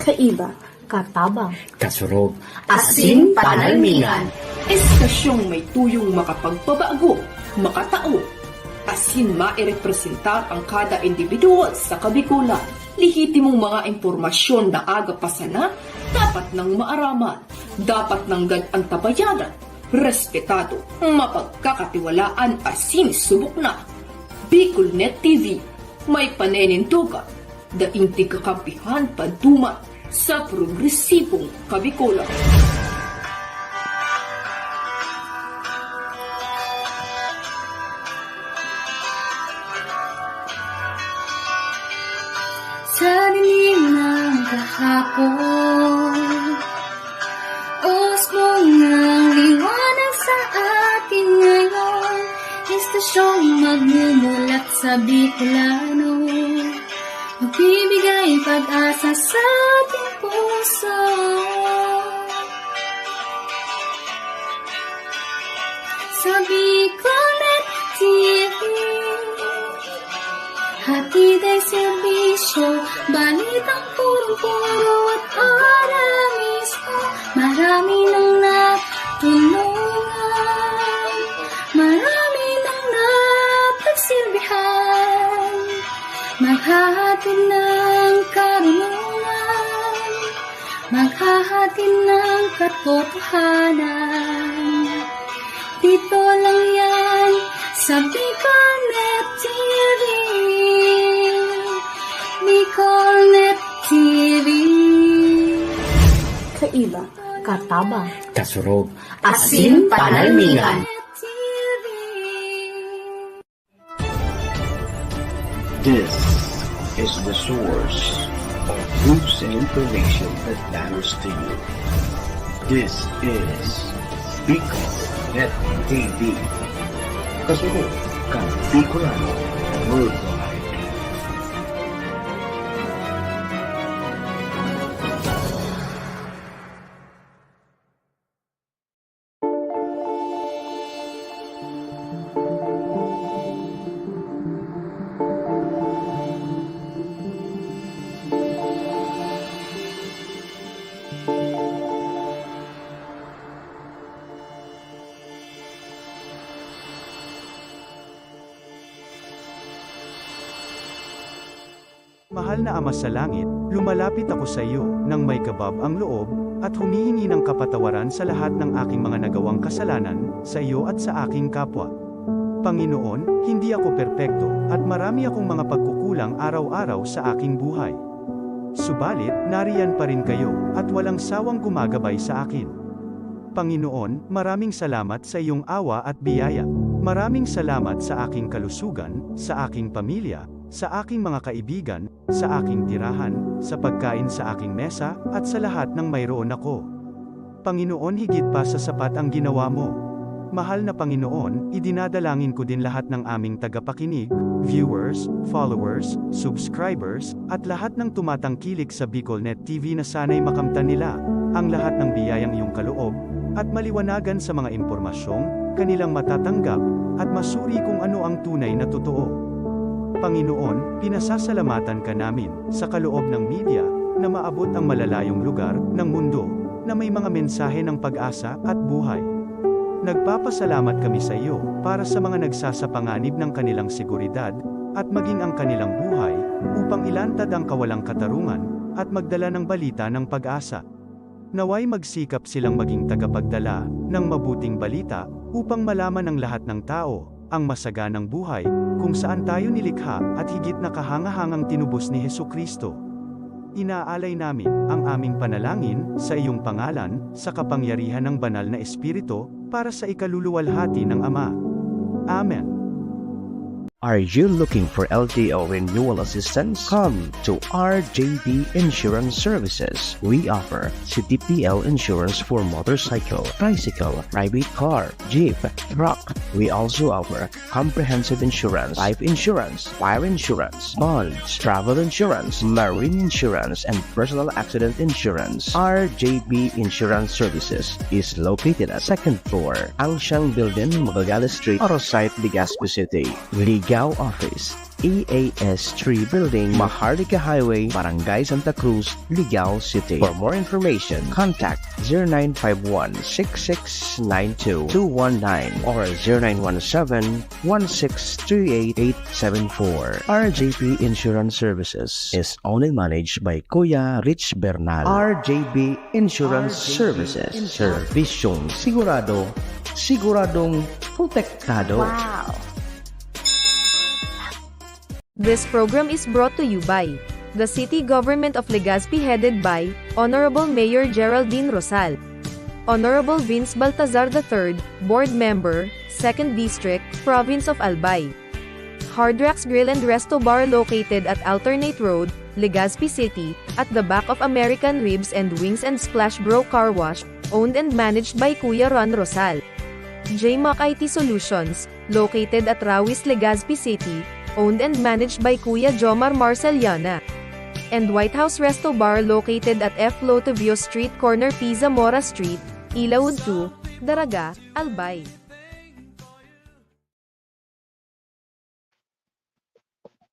Kaiba, katabang, kasurog, asin panalmingan. Estasyong may tuyong makapagpabago, makatao. Asin mairepresentar ang kada individual sa kabikulan. Lihitimong mga impormasyon na aga pa sana, dapat nang maaraman, dapat nang gadantabayanan, respetado, mapagkakatiwalaan asin subok na. Bicolnet TV, may panenintugan, daing tigkakampihan paduman sa progresibong kabikulan. sa dilim ng kahapon, usbong ng liwanag sa atin ngayon, estasyong magmumulat sa Bicolano, magbibigay pag-asa sa ating puso. Sa Bicolnet TV, hatid ay serbisyo, balitang purong-puro at oras mismo. Marami nang natulungan, marami nang napagsilbihan, maghahatid ng karunungan, maghahatid ng katotohanan. Dito lang yan sa Bicolnet TV. Bicolnet TV. Kaiba, katabang, kasurog, Asin panalmingan. This is the source of news and information that matters to you. This is Bicolnet TV. Kasunod kang Bicolano Worldwide. Mahal na Ama sa Langit, lumalapit ako sa iyo nang may kabab ang loob, at humihingi ng kapatawaran sa lahat ng aking mga nagawang kasalanan, sa iyo at sa aking kapwa. Panginoon, hindi ako perpekto, at marami akong mga pagkukulang araw-araw sa aking buhay. Subalit, nariyan pa rin kayo, at walang sawang gumagabay sa akin. Panginoon, maraming salamat sa iyong awa at biyaya. Maraming salamat sa aking kalusugan, sa aking pamilya, sa aking mga kaibigan, sa aking tirahan, sa pagkain sa aking mesa, at sa lahat ng mayroon ako. Panginoon, higit pa sa sapat ang ginawa mo. Mahal na Panginoon, idinadalangin ko din lahat ng aming tagapakinig, viewers, followers, subscribers, at lahat ng tumatangkilik sa Bicolnet TV na sana'y makamtan nila ang lahat ng biyayang iyong kaloob, at maliwanagan sa mga impormasyong kanilang matatanggap, at masuri kung ano ang tunay na totoo. Panginoon, pinasasalamatan ka namin, sa kaloob ng media, na maabot ang malalayong lugar ng mundo, na may mga mensahe ng pag-asa at buhay. Nagpapasalamat kami sa iyo, para sa mga nagsasapanganib ng kanilang seguridad, at maging ang kanilang buhay, upang ilantad ang kawalang katarungan, at magdala ng balita ng pag-asa. Naway magsikap silang maging tagapagdala ng mabuting balita, upang malaman ng lahat ng tao ang masaganang buhay, kung saan tayo nilikha, at higit na kahangahangang tinubos ni Hesukristo. Inaalay namin ang aming panalangin sa iyong pangalan, sa kapangyarihan ng banal na Espiritu, para sa ikaluluwalhati ng Ama. Amen. Are you looking for LTO renewal assistance? Come to RJB Insurance Services. We offer CTPL insurance for motorcycle, tricycle, private car, jeep, truck. We also offer comprehensive insurance, life insurance, fire insurance, bonds, travel insurance, marine insurance, and personal accident insurance. RJB Insurance Services is located at 2nd floor, Angshang Building, Magallanes Street, Orosite, Legazpi City. Ligao Office, EAS 3 Building, Maharlika Highway, Barangay Santa Cruz, Ligao City. For more information, contact 0951-6692-219 or 0917-1638874. RJB Insurance Services is owned and managed by Kuya Rich Bernal. RJB Insurance Services. Servisyong sigurado, siguradong protektado. This program is brought to you by the City Government of Legazpi headed by Honorable Mayor Geraldine Rosal, Honorable Vince Baltazar III, Board Member, 2nd District, Province of Albay. Hardrax Grill and Resto Bar located at Alternate Road, Legazpi City, at the back of American Ribs and Wings and Splash Bro Car Wash, owned and managed by Kuya Ron Rosal. JMAC IT Solutions, located at Rawis, Legazpi City, owned and managed by Kuya Jomar Marceliana. And White House Resto Bar located at F. Lotovio Street corner Pisa Mora Street, Ilaud 2, Daraga, Albay.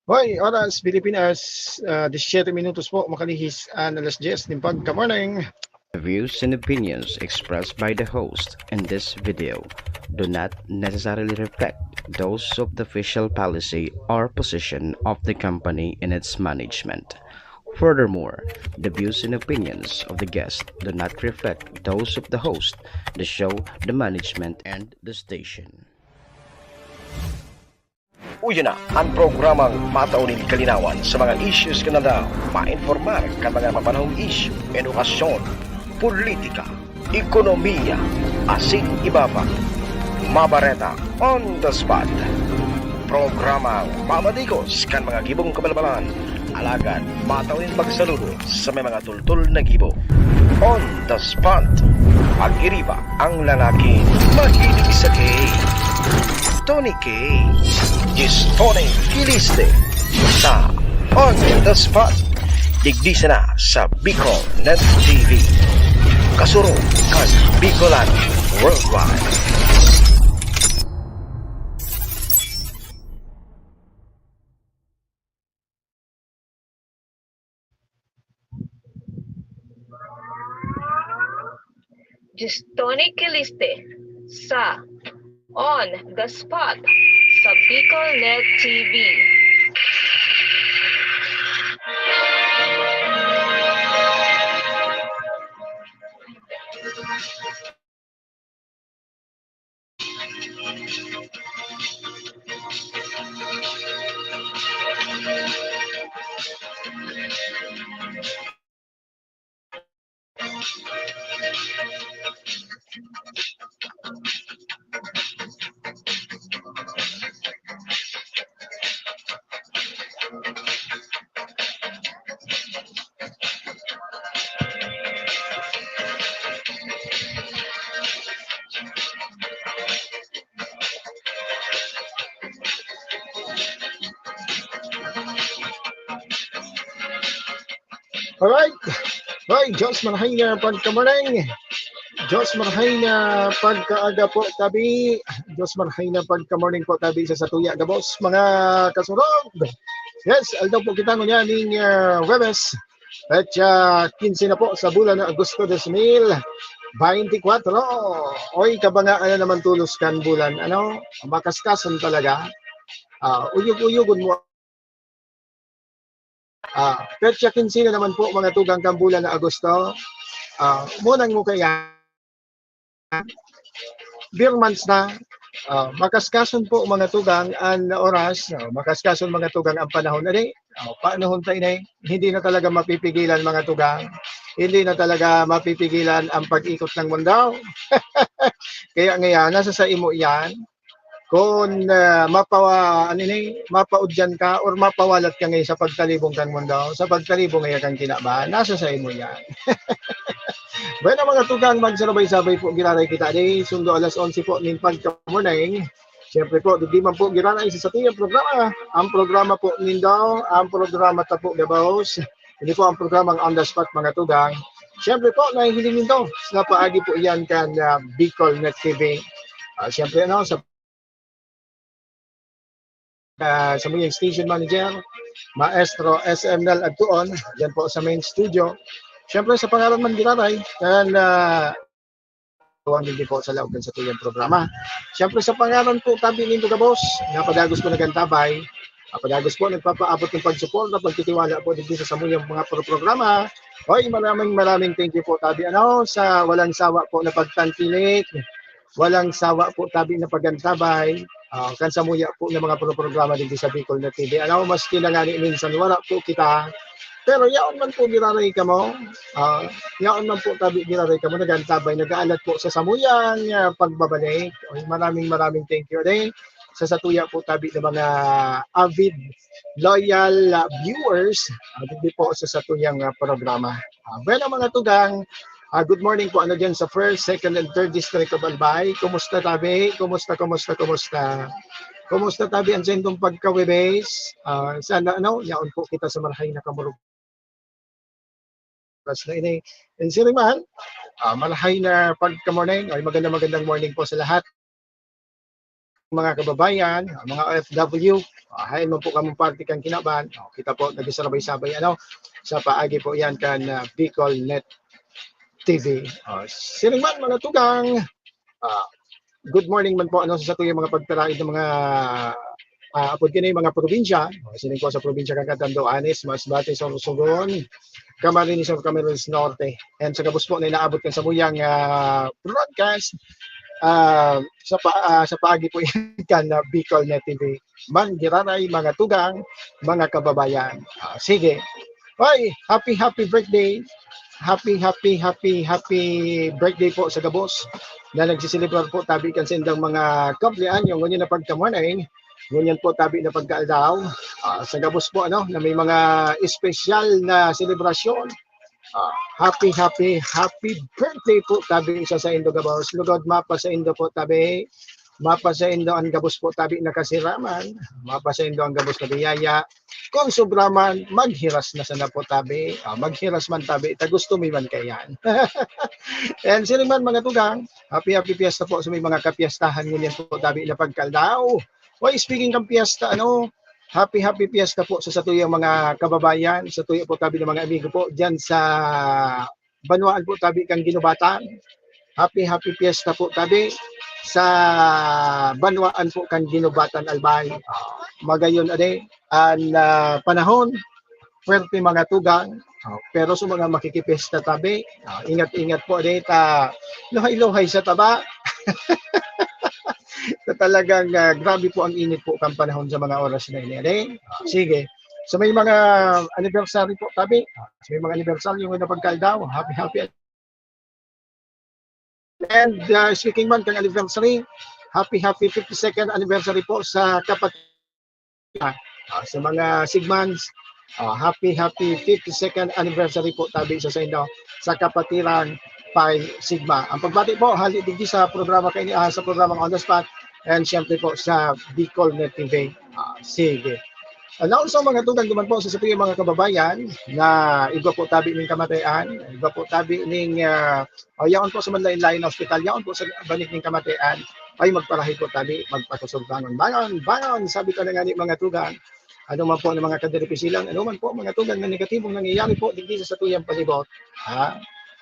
Hoy, oras Pilipinas, 17 minutos po makalihis alas 10 ng pagka-morning. The views and opinions expressed by the host in this video do not necessarily reflect those of the official policy or position of the company and its management. Furthermore, the views and opinions of the guest do not reflect those of the host, the show, the management, and the station. Uyo na ang programang mataunin kalinawan sa mga issues ka na daw ma-informar ka mga mapanahong issue, edukasyon, politika, ekonomiya, asin ibaba, mabareta on the spot. Programang mamadigos kan mga gibong kabalbalan, alagad mataunin pagsaludo sa may mga tultul na gibo. On the spot, pag-iriba ang lalaking mahilig sa gay. Tony K. is Tony Kiliste sa On the Spot. Digdisa na sa Bicol Net TV. Kasuro kan Bicolan Worldwide. Tony Kiliste sa On the Spot sa Bicol Net TV. Alright. Hoy, Diyos marahay na pagka-morning. Diyos marahay na pagkaaga po tabi. Diyos marahay na pagka-morning po tabi sa Satuya Gabos. Mga kasurog. Yes, aldaw po kita ngunya ning Webes. At 15 na po sa bulan ng Agosto 2024. Oy, kabangaan na naman tulos kan bulan. Ano? Makaskasan talaga. Uyog-uyogon mo. Petsa 15 na naman po mga tugang kambulan na Agosto. Munang mo kaya beer months na makaskason po mga tugang ang oras, makaskason mga tugang ang panahon. Panahon tayo na hindi na talaga mapipigilan mga tugang. Hindi na talaga mapipigilan ang pag-ikot ng mundo. Kaya ngayon, nasa sa imo yan. kung mapaudyan ka or mapawalat ka ngayon sa pagtalibong kang mundo, sa pagtalibong ngayon kang kinabahan, nasa sa imo yan. Bueno mga tugang, magsabay-sabay po giraray kita di, sundo alas 11 po ning pagka-morning. Siyempre po, di man po giraray sa atong programa. Ang programa po nindo, ang programa ta po Gabos. Hindi po ang programang on the spot mga tugang. Siyempre po, nahihiling nito sa paagi po yan kan Bicol Net TV. Siyempre sa muyang station manager, Maestro SML Agtuon, yan po sa main studio. Siyempre sa pangalan man giraray, and hindi po sa loob sa tuyang programa. Siyempre sa pangalan po tabi ninyo ka boss, napadagos po nagantabay, napadagos po nagpapaabot ng pagsuporta, pagtitiwala po dito sa muyang mga programa. Hoy, maraming thank you po tabi sa walang sawa po na pagtantilik, walang sawa po tabi na pagantabay. Kan sa muya po ng mga programa dito sa Bicol na TV. Mas kinangani minsan wala po kita. Pero yaon man po giraray ka mo. Yaon man po tabi giraray ka mo. Nagantabay, nag-aalat po sa samuyang pagbabalik. Maraming thank you din. Sa satuya po tabi ng mga avid, loyal viewers. Dito po sa satuyang programa. Bueno mga tugang, good morning po dyan sa 1st, 2nd, and 3rd District of Albay. Kumusta tabi? Kumusta? Kumusta tabi ang sendong pagka-webase? Sana yaon po kita sa malahay na kamurog. Na ini. And siriman, malahay na pagka-morning, ay magandang morning po sa lahat. Mga kababayan, mga OFW, hayin mo po kamong party kang kinaban. Kita po nagsasabay-sabay sa paagi po yan kan Bicol Net TV. Siringman mga tugang, good morning man po sa tuyong mga pagtaraid ng mga apod kini mga probinsya. Sining po sa probinsya kang Catanduanes, Masbate, Sorsogon, Camarines Norte. And sa kabus po na inaabot kan sa muyang broadcast sa paagi po yan kan Bicol Net TV. Man giraray mga tugang, mga kababayan. Sige. Bye, happy birthday. Happy birthday po sa Gabos na nagsisilibrar po tabi kan sindang mga kamplean yung ngunyan na pagka-morning, ngunyan po tabi na pagkaalaw sa Gabos po na may mga espesyal na selebrasyon. Happy birthday po tabi sa Indo Gabos. Lugod mapa sa Indo po tabi. Mapa sa Indo ang Gabos po tabi nakasiraman. Mapa sa Indo ang Gabos na biyaya. Kung sobra man, maghiras na sana po tabi. Maghiras man tabi. Tagusto may man kayan. And siniman mga tugang, happy fiesta po sa may mga kapiyastahan ngunyan po tabi na pagkaldaw. Speaking ng fiesta, happy fiesta po sa tuyang mga kababayan, sa tuyang po tabi ng mga amigo po dyan sa Banwaan po tabi kang Ginubatan. Happy fiesta po tabi sa Banwaan po kang Ginubatan Albay. Magayon ang panahon, pwerte mga tugang, pero sa mga makikipesta tabi, ingat po luhay-luhay sa taba. Talagang grabe po ang init po kang panahon sa mga oras na ini. Sige. So may mga anniversary po tabi. So may mga anniversary yung napagkaldaw. Happy. And speaking man kang anniversary, happy 52nd anniversary po sa sa mga Sigmans. Happy 52nd anniversary po tabi sa inyo sa Kapatiran Pi Sigma. Ang pagbati po hali digdi sa programa sa programang On the Spot and siyempre po sa Bicol Net TV. Sige. Also mga tugang duman po sa mga kababayan na iba po tabi ning kamatayan, iba po tabi ning yaon po sa Manlain-Lain Hospital, yaon po sa banik ning kamatayan ay magparahi po tabi, magpakusog bangon, sabi ko na nga ni mga tugang. Ano man po ng mga kaderipisilan, ano man po mga tugang na negatibong nangyayari po digdi sa tuyang palibot.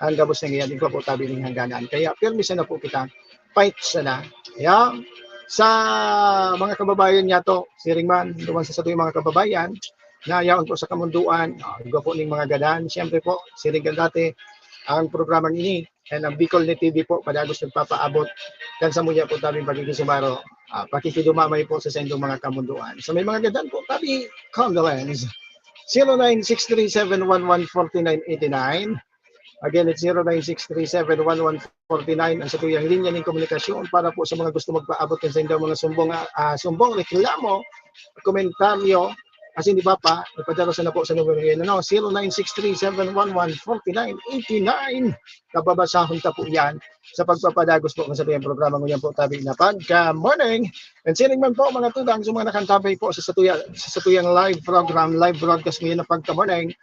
Ang Gabos nangyayari po tabi ning hangganan. Kaya permisa na po kita, fight sana. Kaya sa mga kababayan niya to, siringman, duman sa tuyong mga kababayan, na yaon po sa kamunduan, iba po ning mga gadan. Siyempre po, siringgan dati ang programang ini, and ang Bicol Net TV po, padagos nagpapaabot, kan sa muya po tabi pagkikisumaro, pakikidumamay po sa sendong mga kamunduan. So may mga gadan po, tabi, condolence, 0963-711-4989, Again, it's 0963711449 ang sa tuyang linya ng komunikasyon para po sa mga gusto magpaabot sa inyong mga sumbong reklamo, komentaryo, kasi di ba pa, ipadala na po sa numero yun, 0963711489. Kababasahon ta po yan sa pagpapadagos po sa tuyang programa ngayon po tabi na pagka-morning. And sining man po mga tudang sa mga nakantabay po sa tuyang live program, live broadcast ngayon na pagka-morning.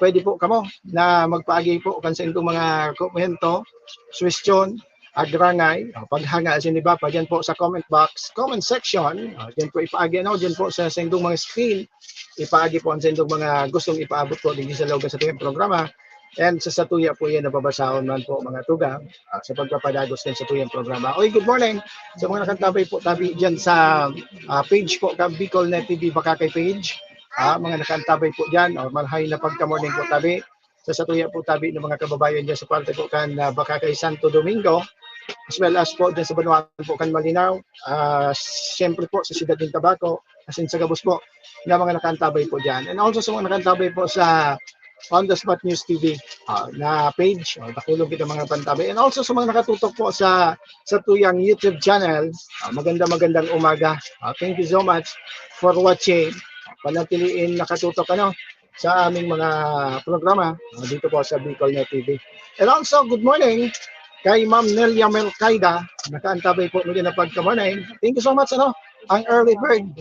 Pwede po kamo na magpaagi po kan sa itong mga komento, question, agrangay, paghanga sa ba pa dyan po sa comment box, comment section, dyan po ipaagi dyan po sa itong mga screen, ipaagi po ang sa itong mga gustong ipaabot po din sa loob sa tuyang programa. And sa satuya po yan nababasahon man po mga tugang sa pagpapadagos din sa tuyang programa. Oy, good morning sa mga nakantabay po tabi dyan sa page po ka Bicol Net TV Bakakay page. Mga nakantabay po dyan, malhay na pagka-morning po tabi. Sa satuya po tabi ng mga kababayan dyan sa parte po kan Bakakay Santo Domingo, as well as po dyan sa Banuan po kan Malinaw, siyempre po sa Ciudad ng Tabaco, as in sa Gabos po, na mga nakantabay po dyan. And also sa mga nakantabay po sa On The Spot News TV na page, nakulong kita mga pantabay. And also sa mga nakatutok po sa tuyang YouTube channel, magandang umaga. Thank you so much for watching. Panatiliin nakatutok sa aming mga programa dito po sa Bicol Net TV. And also, good morning kay Ma'am Nelia Melcaida. Nakaantabay po nila na pagka-morning. Thank you so much, ang early bird.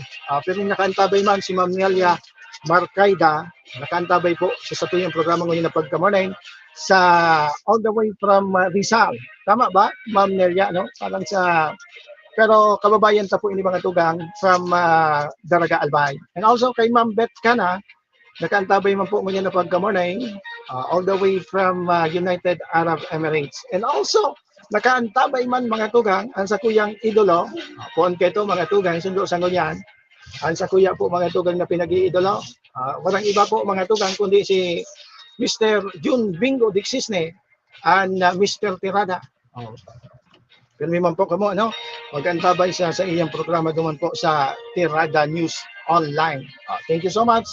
Pero nakaantabay man si Ma'am Nelia Melcaida. Nakaantabay po sa tuyong programa ngayon na pagka-morning sa all the way from Rizal. Tama ba, Ma'am Nelia? Parang sa... Pero kababayan ta po ini mga tugang from Daraga Albay. And also kay Ma'am Beth Cana, nakaantabay man po muna na pagka-morning, all the way from United Arab Emirates. And also, nakaantabay man mga tugang, ang sa kuyang idolo, puon keto mga tugang, sundo sa ngunyan, ang sa kuya po mga tugang na pinag-iidolo, walang iba po mga tugang, kundi si Mr. June Bingo Dixisne and Mr. Tirada. Pero may man po kamo, mag-antabay sa iyang programa duman po sa Tirada News Online. Thank you so much,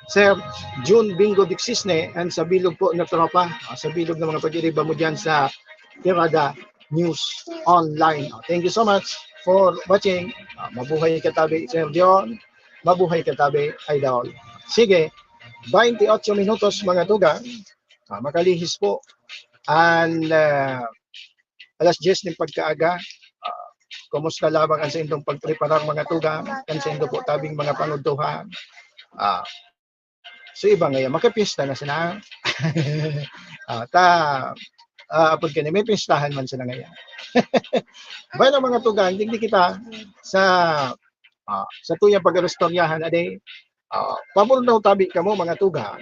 Sir June Bingo Dixisne, and sa bilog po na tropa, sa bilog ng mga pag-iriba mo dyan sa Tirada News Online. Thank you so much for watching. Mabuhay katabi, Sir John. Mabuhay katabi, Idol. Sige, 28 minutos mga tugang. Makalihis po. And... alas 10 ng pagkaaga, kumusta labang ang sa indong pagpreparar mga tugang, ang sa indong po tabing mga panguntuhan. So iba ngayon, makapista na sila. Apod ka may pistahan man sila ngayon. Bayan mga tugang, hindi kita sa tuyang pag-restoryahan ade, pabor daw tabi ka mo mga tugang.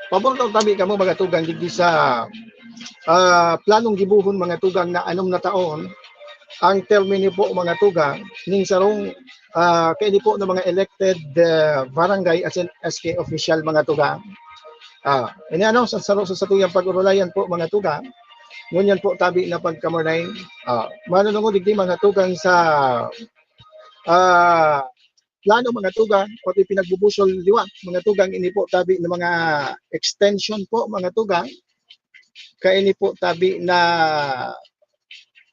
Pabor daw tabi ka mo mga tugang, hindi sa planong gibuhon mga tugang na 6 na taon ang termino po mga tugang ning sarong kaili po ng mga elected barangay as in SK official mga tugang. Ini sa tuyang pag-urulayan po mga tugang, ngunyan po tabi na pagkamornay, manunungod digdi mga tugang sa plano mga tugang, pati pinagbubusol liwat mga tugang, ini po tabi ng mga extension po mga tugang, kaini po tabi na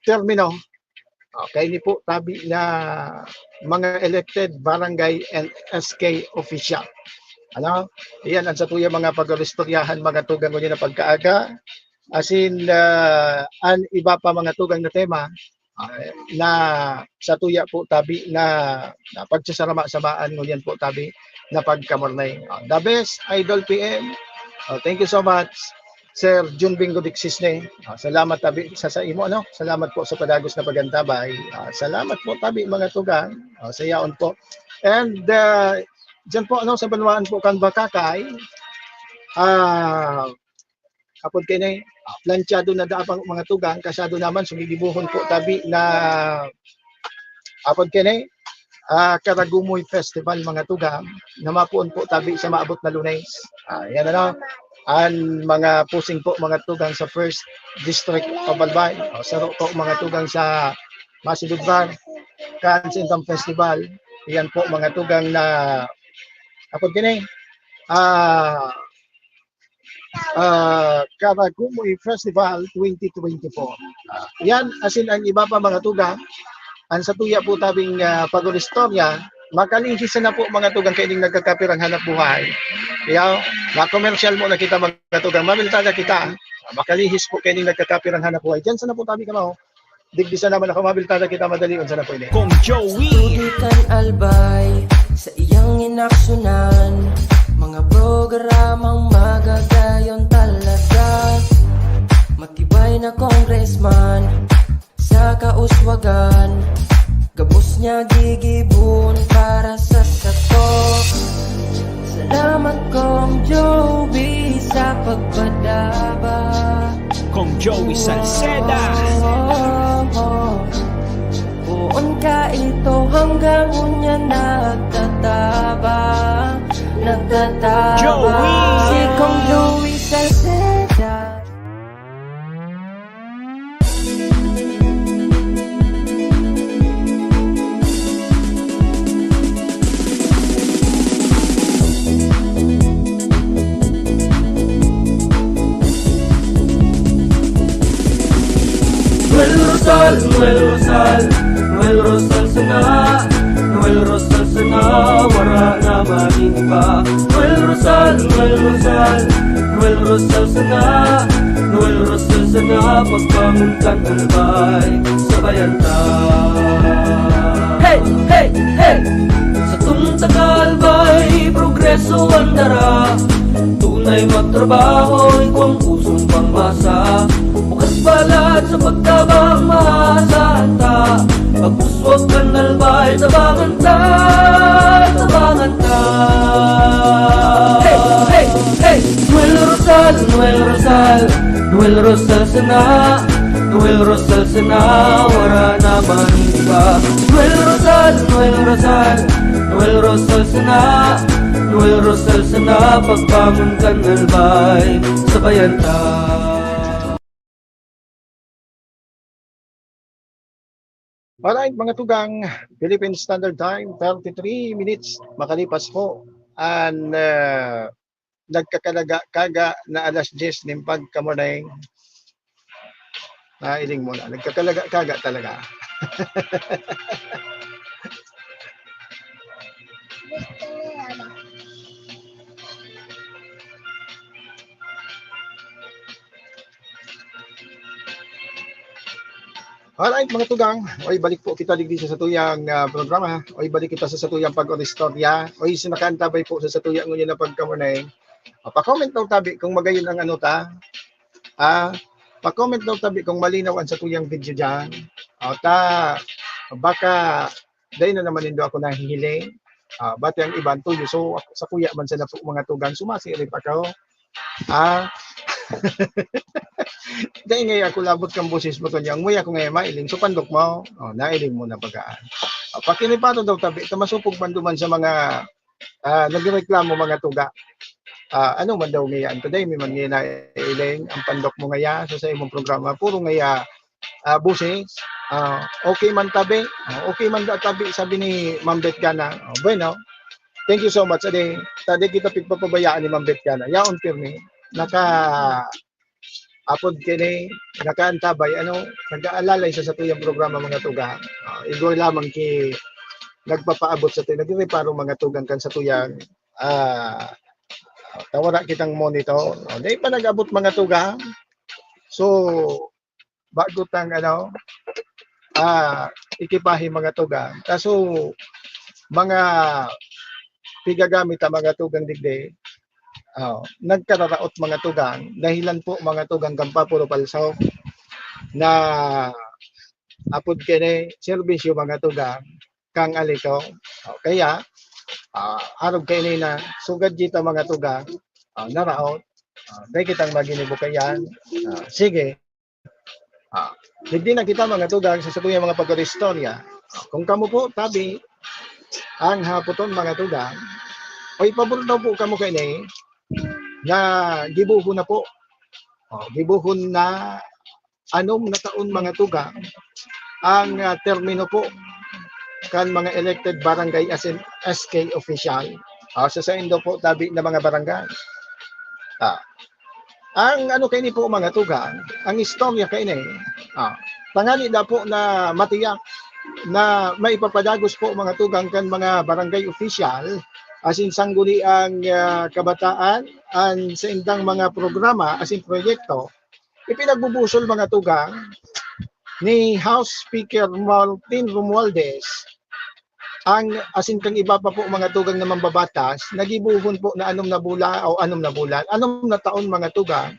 termino, kaini po tabi na mga elected barangay and SK official. Iyan ang sa tuya mga pag-restoryahan mga tugang ko na pagkaaga. As in, an iba pa mga tugang na tema na sa tuya po tabi na pagsasarama-samaan ngunyan po tabi na pagkamornay. The best, Idol PM. Thank you so much, Sir June Bingo Dixisne. Salamat tabi sa imo, Salamat po sa padagos na pagantabay. Salamat po tabi mga tugang. Sa yaon po. And dyan po sa Banuan po kan Bakakay. Kapag kayo planchado na daapang mga tugang, kasado naman sumigibuhon po tabi na kapag kayo Karagumoy Festival mga tugang, na mapuon po tabi sa maabot na Lunes. Yan ang mga pusing po mga tugang sa 1st District of Albay. Saro po mga tugang sa Masidudbar, Kansintang Festival. Yan po mga tugang na kapag kayo Karagumoy Festival 2024. Yan, asin ang iba pa mga tugang, ang sa tuya po tabing pag-istorya, makalihis na po mga tugang kaining nagkakapirang hanap buhay. Kaya, na-commercial mo na kita mga tugang, mamilta na kita, makalihis po kaining nagkakapirang hanap buhay. Diyan sana po tabi ka mo. Digdisa naman ako, mabilta na kita madalion sana po ini. Kong Joey. Tugikan albay sa iyang inaksyonan, mga programang magagayon talaga. Matibay na congressman sa kauswagan, gabos niya gigibon para sa sato. Salamat Kong Joey sa pagpadaba. Kong Joey Salceda. Buon ka ito hanggang unya nagtataba. Joey! Si Kong Joey Salceda. Noel Rosal, Noel Rosal, Noel Rosal sana, Noel Rosal sana, wala na maniba. Noel Rosal, Noel Rosal, Noel Rosal sana, Noel Rosal sana, pagbangon kang albay, sabayan ta. Hey, hey, hey! Sa tuntang albay, progreso ang dara, tunay magtrabaho, ikaw ang pusong pangmasa. Bukas balat sa pagtabang maasahan ta, pagpuswag kang albay, tabangan ta, tabangan ta. Hey, hey, hey! Noel Rosal, Noel Rosal, Noel Rosal sana, Noel Rosal sana, wala na maniba. Noel Rosal, Noel Rosal, Noel Rosal sana, Noel Rosal sana, pagbangon kang albay, sabayan ta. Alright, mga tugang, Philippine Standard Time, 33 minutes makalipas po. And nagkakalaga kaga na alas 10 ng pagkamunay. Iling muna, nagkakalaga kaga talaga. Alright mga tugang, oy balik po kita digdi sa tuyang programa. Oy balik kita sa tuyang pag-istorya. Oy sinakantabay po sa tuyang ngunyan na pagkamunay. Pa-comment daw tabi kung magayon ang ano ta. Pa-comment daw tabi kung malinaw ang sa tuyang video dyan. Baka dahil na naman nindo ako nahihiling. Bati ang ibang tuyo. So sa kuya man sa na po mga tugang, sumasirip ako. Dahil ngayon ako labot kang boses mo to niyang, nguya ko ngayon mailing, so pandok mo, nailing mo na bagaan. Pakinipato daw tabi, tamasupog man duman sa mga nagreklamo mga tuga. Ano man daw ngayon, today may man ngayon nailing, ang pandok mo ngaya, sa imong programa, puro ngaya boses, okay man tabi, okay man da tabi, sabi ni Ma'am Bet Gana, bueno, thank you so much, tadi kita pagpapabayaan ni Ma'am Bet Gana, yaon pirmi, apod kini nakaantabay nag-aalalay sa tuyang programa mga tugang. Igoy lamang ki nagpapaabot sa tuyang nagreparo mga tugang kan sa tuyang tawara kitang monitor. Dahil pa nag-abot mga tugang. So bago tang ikipahi mga tugang. Kaso mga pigagamit ang mga tugang digdi. Nagkararaot mga tugang dahilan po mga tugang kampa puro palsaw na apod kene serbisyo mga tugang kang alito kaya arog kene na sugad kita mga tugang naraot dahil kitang maginibukayan sige hindi na kita mga tugang sa tuyang mga pag-istorya kung kamo po tabi ang hapoton mga tugang o ipabor daw po kamo kene na gibuhon na po. Gibuhon na anom na taon mga tugang ang termino po kan mga elected barangay as in SK official. Sa indo po tabi na mga barangay. ang ano kay ni po mga tugang, ang istorya kay ni, tangani na po na matiyak na maipapadagos po mga tugang kan mga barangay official asin sangguni ang kabataan an sa indang mga programa asin proyekto ipinagbubusol mga tugang ni House Speaker Martin Romualdez ang asin kang iba pa po mga tugang na mambabatas nagibuhon po na anom na taon mga tugang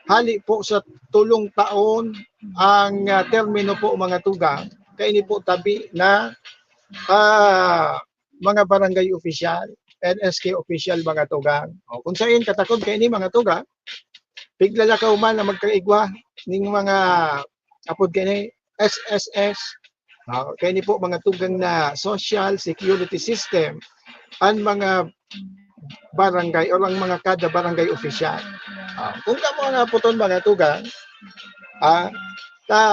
hali po sa 3 taon ang termino po mga tugang kay ni po tabi na mga barangay official, NSK official mga tugang. Kung saan katakod kay ni mga tugang, piglalakaw man na magkaigwa ning mga apod kay ni SSS, kay ni po mga tugang na social security system ang mga barangay o ang mga kada barangay official. Kung kamo nga puton mga tugang,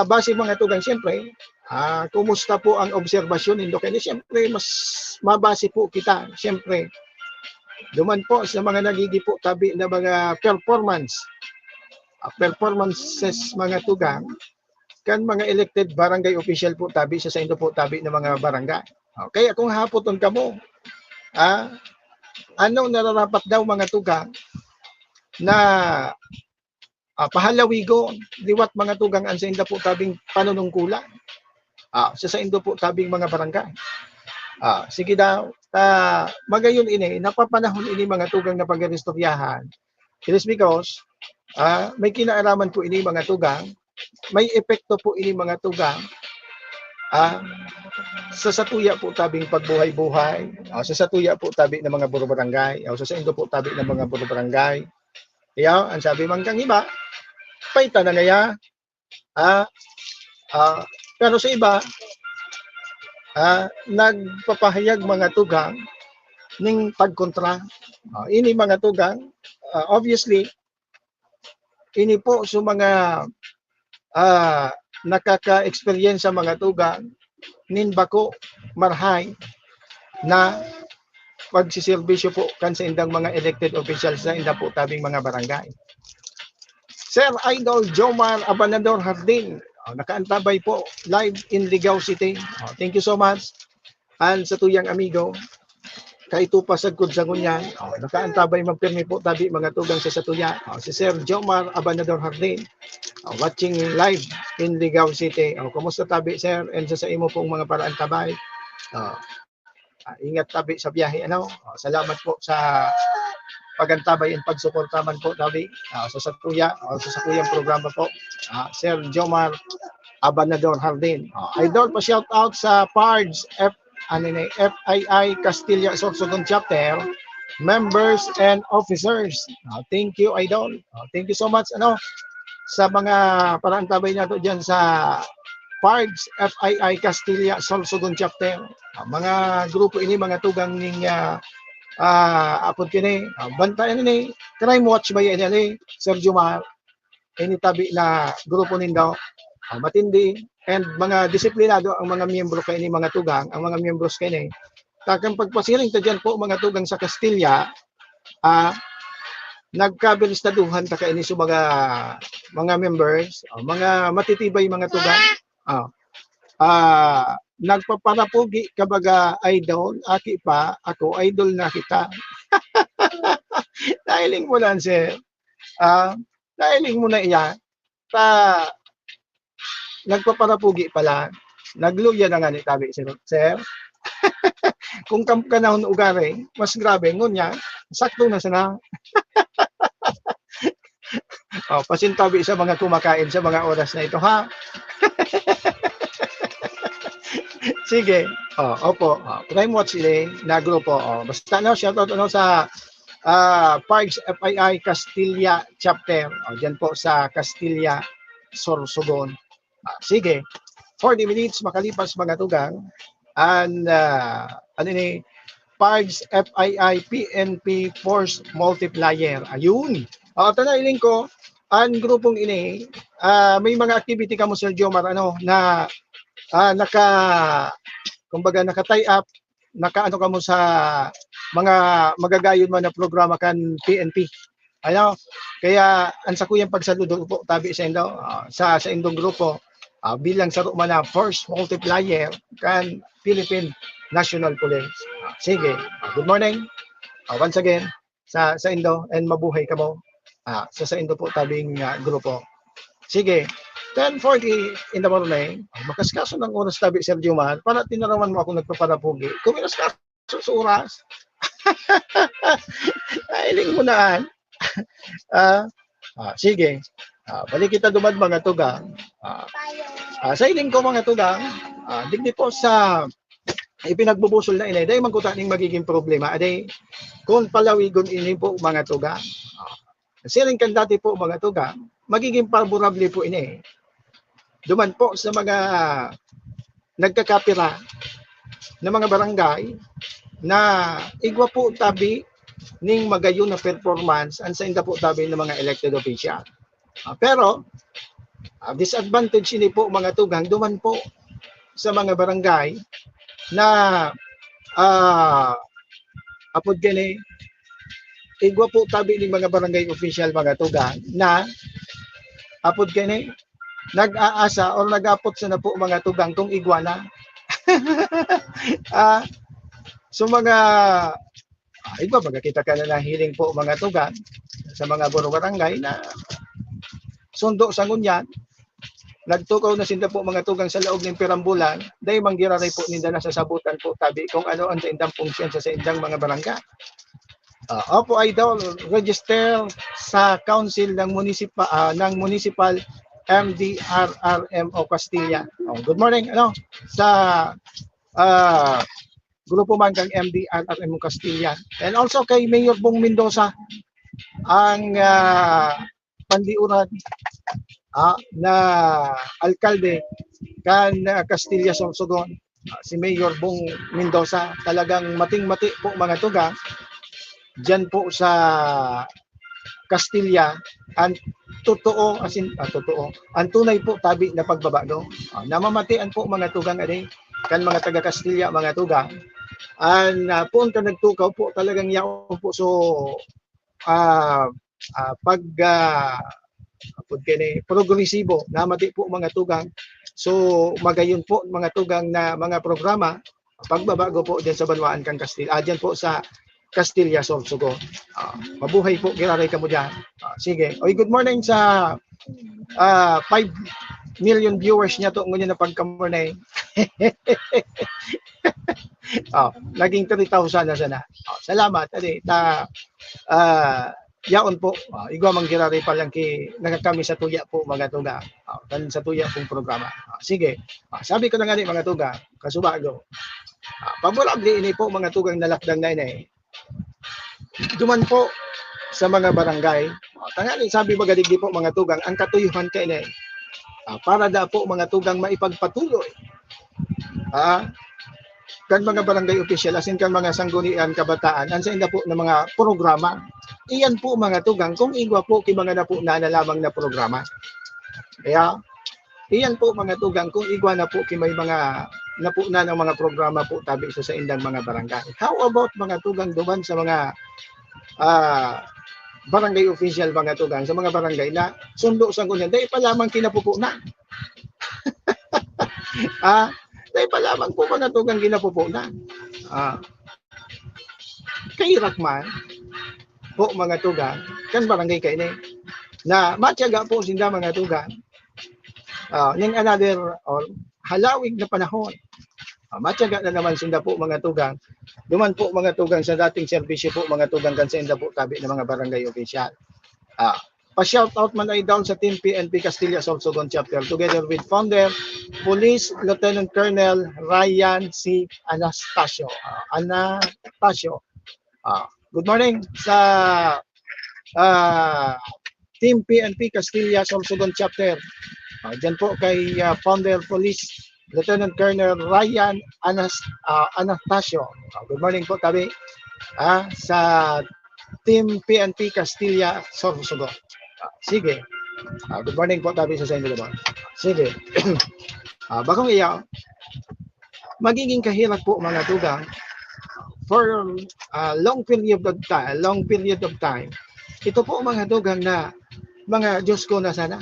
base mga tugang siyempre, kumusta po ang obserbasyon nindo kaya siyempre mas mabase po kita siyempre duman po sa mga nagigipo tabi na mga performances mga tugang kan mga elected barangay official po tabi sa indo po tabi ng mga barangay. Kaya kung hapoton kamo anong nararapat daw mga tugang na pahalawigon liwat mga tugang ang sa indo po tabing panunungkulan sa indo po tabing mga barangay. Sige daw, magayon ini, napapanahon ini mga tugang na pag-restoryahan. It is because may kinaaraman po ini mga tugang, may epekto po ini mga tugang sa satuya po tabing pagbuhay-buhay, sa satuya po tabi ng mga buro barangay, sa indo po tabi ng mga buro barangay. Kaya, ang sabi man kang iba, paita na ngaya, pero sa iba, nagpapahayag mga tugang ning pagkontra. Ini mga tugang, obviously, ini po sa mga nakaka-experience sa mga tugang nin bako marhay na pagsiservisyo po kan sa indang mga elected officials sa inda po tabing mga barangay. Sir Idol Jomar Abanador Hardin, nakaantabay po live in Ligao City. Thank you so much. And sa tuyang amigo, kay Tupasag Kudsangunyan, nakaantabay magpirmi po tabi mga tugang sa satuya. Si Sir Jomar Abanador Hardin, watching live in Ligao City. Kumusta tabi sir? And sa imo pong mga paraantabay. Ingat tabi sa biyahe. Salamat po sa pagantabay and pagsuporta man po tabi sa satuya o sa sakuyang programa po. Sir Jomar Abanador Hardin. Idol pa shout out sa PARDS FII Castilla Sorsogon chapter members and officers. Thank you Idol. Thank you so much sa mga paraantabay nato diyan sa PARDS FII Castilla Sorsogon chapter. Mga grupo ini mga tugang ning apod kini bantayan ni crime watch ba yan ni Sir Jomar ini tabi na grupo nindo matindi and mga disiplinado ang mga miyembro kay ni mga tugang ang mga miyembros kay ni takang pagpasiring ta diyan po mga tugang sa Castilla nagkabilistaduhan ta kay ni sa mga members mga matitibay mga tugang nagpaparapugi kabaga idol, aki pa, ako idol na kita. Nahiling mo lang sir. Nahiling mo na iya. Nagpaparapugi pala. Nagluya na nga ni tabi sir. Kung kamkanahon ugare, mas grabe ngunya, sakto na sana. Pasintabi sa mga kumakain sa mga oras na ito ha. Sige. Opo. Crime Watch na grupo. Basta shoutout sa PARDS FII Castilla chapter. Diyan po sa Castilla Sorsogon. Sige. 40 minutes makalipas mga tugang. And PARDS FII PNP Force Multiplier. Ayun. Tanailing ko ang grupong ini may mga activity kamo Sir Jomar na naka-tie up, naka-ano ka mo sa mga magagayon mo na programa kan PNP. Ano? Kaya ang sa kuyang pagsaludo po tabi sa indo sa indong grupo bilang sa na first multiplier kan Philippine National Police. Sige. Good morning. Once again sa indo and mabuhay ka mo. Sa indo po tabing grupo. Sige. 10:40 in the morning. Makaskaso ng oras tabi Sir Juman para tinarawan mo ako nagpaparapugi. Kung minaskaso sa oras. Ailing mo naan. Sige. Balik kita dumad mga tugang. Sa iling ko mga tugang, digdi po sa ipinagbubusol na inay, dahil magkutaning magiging problema. Aday, kung palawigon ini po mga tugang, siling kan dati po mga tugang, magiging favorable po ini. Duman po sa mga nagkakapira na mga barangay na igwa po tabi ning magayon na performance ang sa inda po tabi ng mga elected official. Pero disadvantage ini po mga tugang duman po sa mga barangay na apod gani igwa po tabi ning mga barangay official mga tugang na apod gani nag-aasa o nag-apot sa na po mga tugang kung igwa na. So mga iba magkita ka na hiling po mga tugang sa mga barangay na sundo sa ngunyan nagtukaw na sinda po mga tugang sa loob ng pirambulan dahil manggiraray po ninda na sasabutan po tabi kung ano ang indang funksyon sa indang mga barangay. Opo idol, register sa council ng municipal MDRRMO Castilla. Good morning sa grupo man kang MDRRMO Castilla. And also kay Mayor Bong Mendoza ang pandiuran na alkalde kan Castilla Sorsogon. Si Mayor Bong Mendoza talagang mating-mati po mga tugang diyan po sa Castilla ang totoo ang tunay po tabi na pagbabago. Namamatian po mga tugang ani kan mga taga Castilla mga tugang an po ka nagtukaw po talagang yaon po so pag progresibo namati po mga tugang so magayon po mga tugang na mga programa pagbabago po diyan sa Banwaan kang Castilla diyan po sa Castilla Sorsogon. Mabuhay po giraray ka mo diyan. Sige. Oy, good morning sa 5 million viewers niya to ngunyan na pagkamornay. Naging 3,000 na sana. Salamat. Adi, yaon po. Igwa mang giraray pa lang nagkakami sa tuya po mga tuga. Kan sa tuya pong programa. Sige. Sabi ko na nga mga tuga, kasubago. Favorable ini po mga tugang nalakdang na ini. Duman po sa mga barangay. Tangali sabi magadigdi po mga tugang ang katuyuhan kay ini. Para da po mga tugang maipagpatuloy. Kan mga barangay official asin kan mga sanggunian kabataan ansa inda po ng mga programa. Iyan po mga tugang kung igwa po kay mga na po na lamang na programa. Kaya iyan po mga tugang kung igwa na po kay may mga napuna ng mga programa po tabi sa indang mga barangay. How about mga tugang duman sa mga barangay official mga tugang sa mga barangay na sundo sa kunyan dahil pa lamang kinapupuna. Dahil pa lamang po mga tugang kinapupuna. Kay Rakman po mga tugang kan barangay kay ni na matyaga po sinda mga tugang ning another or halawig na panahon. Matyaga na naman sinda po mga tugang. Duman po mga tugang sa dating serbisyo po mga tugang kan sa inda po tabi ng mga barangay official. Pa-shout out man ay down sa Team PNP Castilla Sorsogon Chapter together with founder Police Lieutenant Colonel Ryan C. Anastasio. Good morning sa Team PNP Castilla Sorsogon Chapter. Diyan po kay founder Police Lieutenant Colonel Ryan Anastasio. Good morning po tabi sa Team PNP Castilla Sorsogon. Sige. Good morning po tabi sa inyo naman. Sige. Bakong iya magiging kahirap po mga tugang for long period of time ito po mga dugang na mga Diyos ko na sana.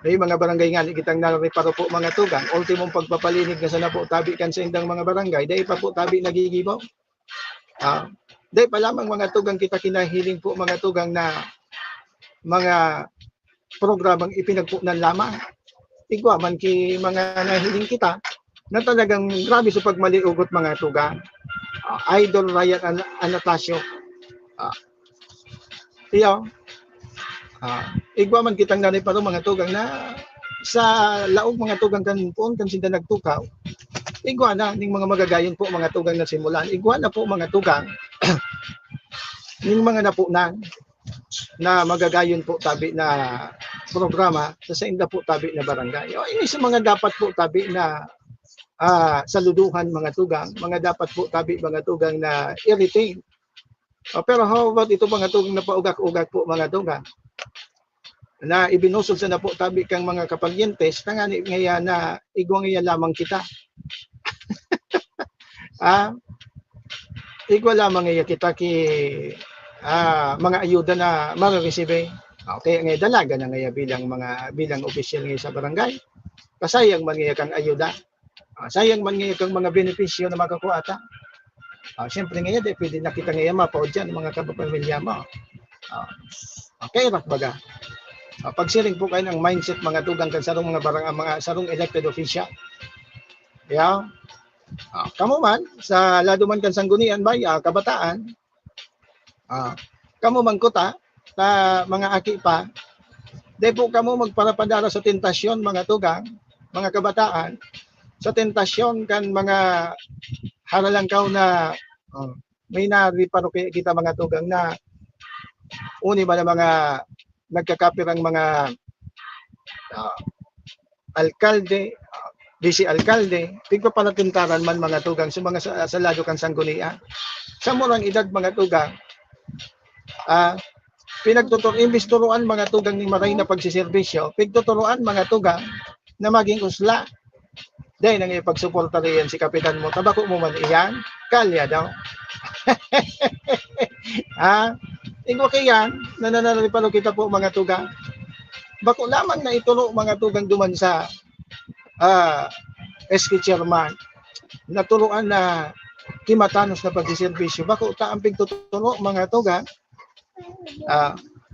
May mga barangay nga kitang nariparo po mga tugang. Ultimong pagpapalinig na sana po tabi kan sa indang mga barangay. Dahil pa po tabi nagigibaw. Dahil pa lamang mga tugang kita kinahiling po mga tugang na mga programang ipinagpunan lamang. Igwa man ki mga nahiling kita na talagang grabe sa pagmaliugot mga tugang. Idol Ryan Anastasio. Igwa man kitang nanay pa mga tugang na sa laog mga tugang kan sinda nagtukaw. Igwa na ning mga magagayon po mga tugang na simulan. Igwa na po mga tugang ning mga napunan na magagayon po tabi na programa sa inda po tabi na barangay. Ini sa mga dapat po tabi na saluduhan mga tugang, mga dapat po tabi mga tugang na i-retain. Pero how about ito mga tugang na paugak-ugak po mga tugang na ibinusog sa na po tabi kang mga kapagyentes nga ngayon na igwang iya lamang kita. Igwa lamang iya kita ki mga ayuda na mariresibe. Okay, ngayon dalaga na ngayon bilang opisyal ngayon sa barangay. Kasayang man ngayon kang ayuda. Sayang man ngayon kang mga benepisyo na makakuata. Siyempre ngayon, pwede nakita ngayon mapaod dyan mga kapapamilya mo. Okay, baga. Pagsiring po kayo ng mindset mga tugang kan sarong mga sarong elected official. Yeah. Kamo man sa lado man kan sanggunian bay kabataan. Kamo man kuta ta mga aki pa. Dahil po kamo magparapadara sa tentasyon mga tugang, mga kabataan, sa tentasyon kan mga haralangkaw na may nariparo kita mga tugang na uni ba na mga nagkakapirang mga alkalde, vice-alkalde, tigpapalatintaran man mga tugang sa mga sa lado kan sanggunian. Sa murang edad mga tugang, imbis turuan mga tugang ni maray na pagsiservisyo, pigtuturuan mga tugang na maging usla. Dahil nang ipagsuporta riyan si kapitan mo, tabako mo man iyan, kalya daw. Tingko kayan, nananaripalo kita po mga tugang. Bako lamang na ituro mga tugang duman sa SK Chairman, naturuan na kimatanos na pagsiservisyo. Bako taamping tuturo mga tugang,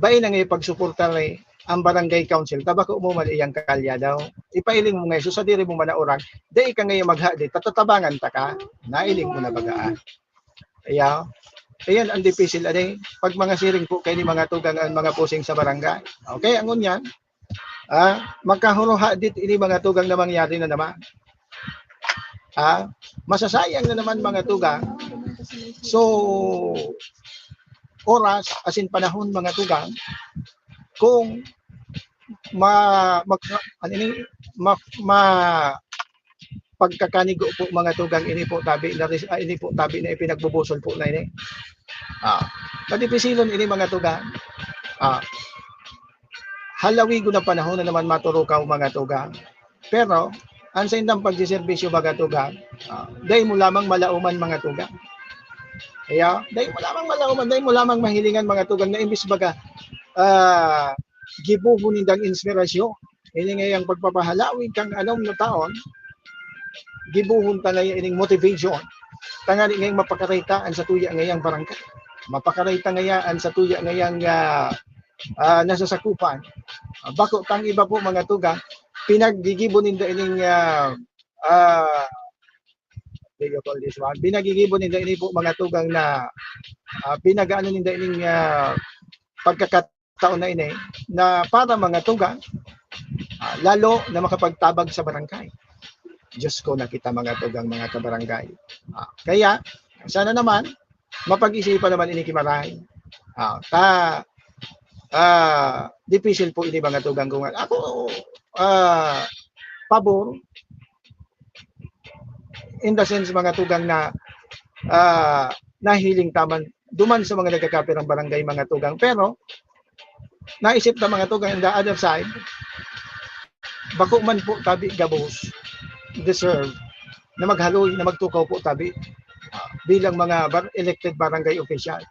bain nang ipagsuporta rin ang barangay council, tabako mo man iyang kalya daw. Ipailing mo ngayon, sa diri mo manauran, di ka ngayon maghadi, tatatabangan ta ka, nailing mo na bagaan. Ayan ang dipisil aday, pag mga siring po kayo ni mga tugang ang mga pusing sa barangay. Okay, angon yan, magkahuruha dit ini mga tugang na mangyari na naman. Masasayang na naman mga tugang. So, oras, asin panahon mga tugang, kung pagkakanigo po mga tugang ini po tabi na ipinagbubusol po na ini. Madipisilon ini mga tugang. Halawigo na panahon na naman maturukaw mga tugang. Pero ang sa indang pagsiservisyo mga tugang, dahil mo lamang malauman mga tugang. Dahil mo lamang mahilingan mga tugang na imbis baga gibuhon nindang inspirasyon. Ini ngayang pagpapahalawig kang anom na taon, gibuhon ta ngayon ining motivation. Tangani ngayang mapakaritaan sa tuya ngayang barangay. Mapakarita ngayaan sa tuya ngayang nasasakupan. Bako tang iba po mga tugang, pinagigibon ninda ining pinagigibon ninda ini po mga tugang na pinagaano ninda ining pagkakataon na ini na para mga tugang lalo na makapagtabag sa barangay. Diyos ko nakita mga tugang mga kabarangay. Kaya sana naman mapag-isipan naman ini kimaray. Dipisil po ini mga tugang kung ako pabor in the sense mga tugang na nahiling taman duman sa mga nagkakapirang barangay mga tugang, pero naisip na mga tugang in the other side, bako man po tabi gabos deserve na maghaloy na magtukaw po tabi bilang mga elected barangay official.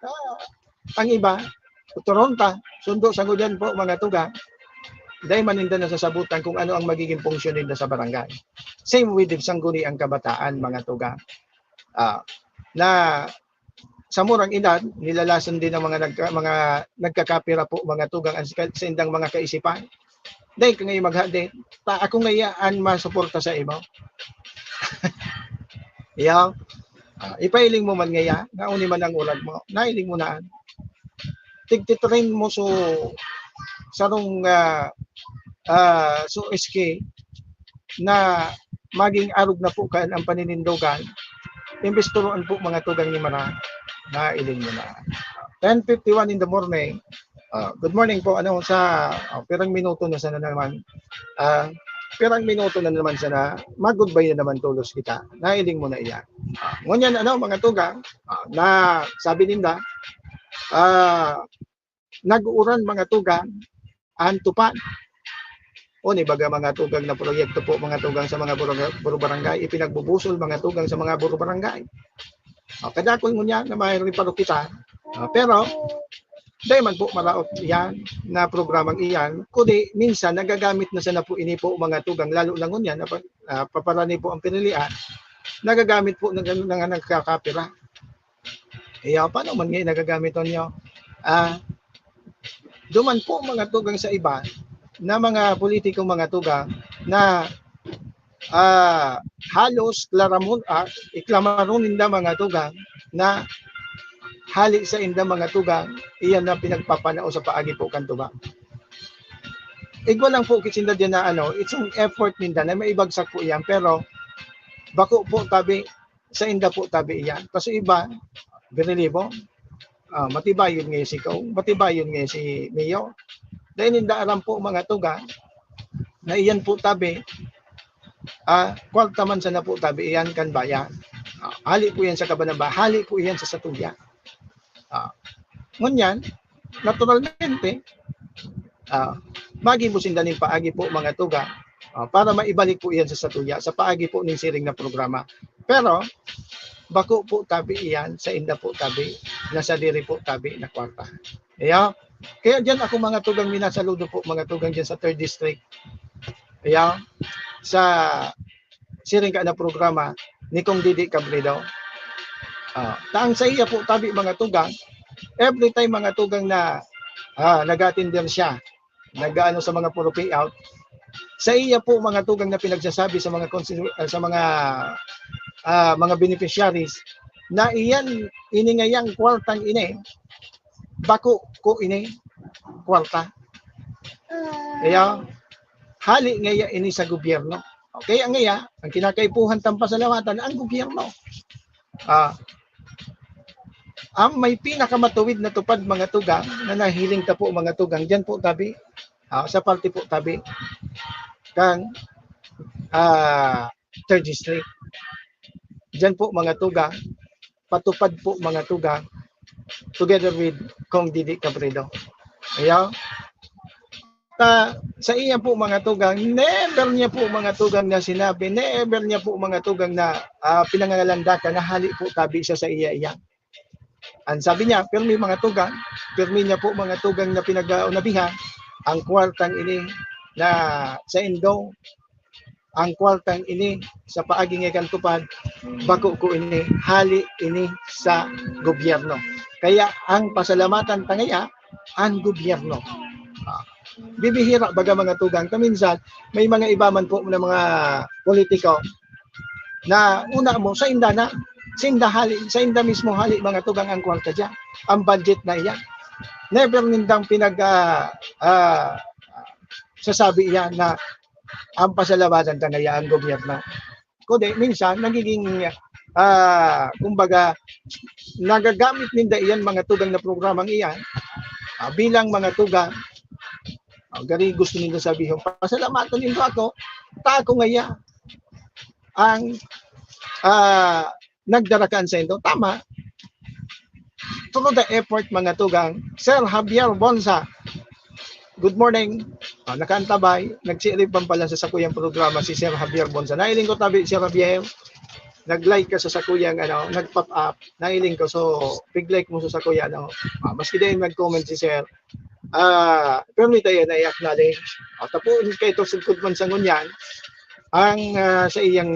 ang iba, Toronto, sundo sa gudyan po mga tugang, dahil maninda na sasabutan kung ano ang magiging function nila sa barangay. Same with sangguni ang kabataan mga tugang. Na sa murang edad, nilalason din ng mga nagkakapira po mga tugang sa indang mga kaisipan. Dahil kung ngayon maghadit, ako ngayaan masuporta sa imo. Yaw, ipailing mo man ngaya, nauni man ang urag mo, nailing mo naan. Tigtitrain mo so sarong so SK na maging arog na po kan ang paninindogan. Imbes turuan po mga tugang ni Mara, nailing mo na. 10:51 in the morning. Good morning po, pirang minuto na sana naman. Pirang minuto na naman sana, mag-goodbye na naman tulos kita. Nailing mo na iyan. Ngunyan mga tugang, na sabi ninda, nag-uuran mga tugang, antupan. O ni baga mga tugang na proyekto po mga tugang sa mga buro barangay, ipinagbubusol mga tugang sa mga buro barangay. Kada ko ngunyan na mayroon paro kita, pero dahil man po maraot yan na programang iyan, kundi minsan nagagamit na sana po ini po mga tugang, lalo lang ngunyan, paparani po ang pinilian, nagagamit po ng nagkakapira. Paano man ngayon nagagamit nyo? Duman po mga tugang sa iba, na mga politikong mga tugang, na halos iklamaron ninda mga tugang, na hali sa inda mga tugang, iyan na pinagpapanao sa paagi po kantuba. Igwa lang po kitsinda din na it's an effort ninda na maibagsak po iyan, pero bako po tabi, sa inda po tabi iyan. Kasi iba, binilibo, matibay yun ngayon si Ikaw, matibay yun ngayon si Mayo. Dahil ninda alam po mga tugang, na iyan po tabi, kwarta man sana po tabi, iyan kan bayan. Hali po yan sa Kabanaba, hali po yan sa Satuya. Ngunyan, naturalmente, magibusin daning paagi po mga tuga, para maibalik po iyan sa Satuya, sa paagi po ng siring na programa. Pero, bako po tabi iyan, sa inda po tabi, nasa diri po tabi na kwarta. Kaya dyan ako mga tugang minasaludo po, mga tugang dyan sa 3rd District. Sa siring ka na programa ni Kong Didi Cabredo. Taang sa iya po tabi mga tugang, every time mga tugang na nag-attender siya, nag-ano sa mga puro payout, sa iya po mga tugang na pinagsasabi sa mga beneficiaries na iyan iningayang kwartang ini, bako ko ini kwarta. Kaya hali ngaya ini sa gobyerno. Kaya ngaya ang kinakaipuhan tampasalamatan ang gobyerno. Ang may pinakamatuwid na tupad mga tugang na nahiling ta po mga tugang dyan po tabi, sa party po tabi kang 3rd District. Dyan po mga tugang, patupad po mga tugang together with Kong Didi Cabredo. Sa iya po mga tugang, never niya po mga tugang na sinabi, never niya po mga tugang na pinangangalandakan na hali po tabi siya sa iya. Ang sabi niya, pirmi mga tugang, pirmi niya po mga tugang na pinag-unabihan, ang kwartang ini na sa Indo, ang kwartang ini sa paagi nga kantupad, bako ko ini, hali ini sa gobyerno. Kaya ang pasalamatan tangaya, ang gobyerno. Bibihira baga mga tugang, kaminsan may mga ibaman po na mga politiko na una mo sa inda na, sa inda mismo hali mga tugang ang kwarta dyan, ang budget na iyan. Never nindang sasabi iyan na ang pasalamatan tangaya ang gobyerno. Kundi minsan nagiging kumbaga nagagamit ninda iyan mga tugang na programang iyan bilang mga tugang. Gari gusto nila sabihin, pasalamatan nito ako, tako ngaya ang nagdarakan sa ito. Tama. Through the effort mga tugang, Sir Javier Bonsa, good morning. Nakaantabay, nagsilip pala sa sakuyang programa si Sir Javier Bonsa. Nailing ko tabi, Sir Javier, nag-like ka sa sakuyang nag-pop up, nailing ko, so pig-like mo sa sakuya, maski din nag-comment si sir, permit tayo na i-acknowledge. Tapos kay to sugkod man sa ngunyan, ang sa iyang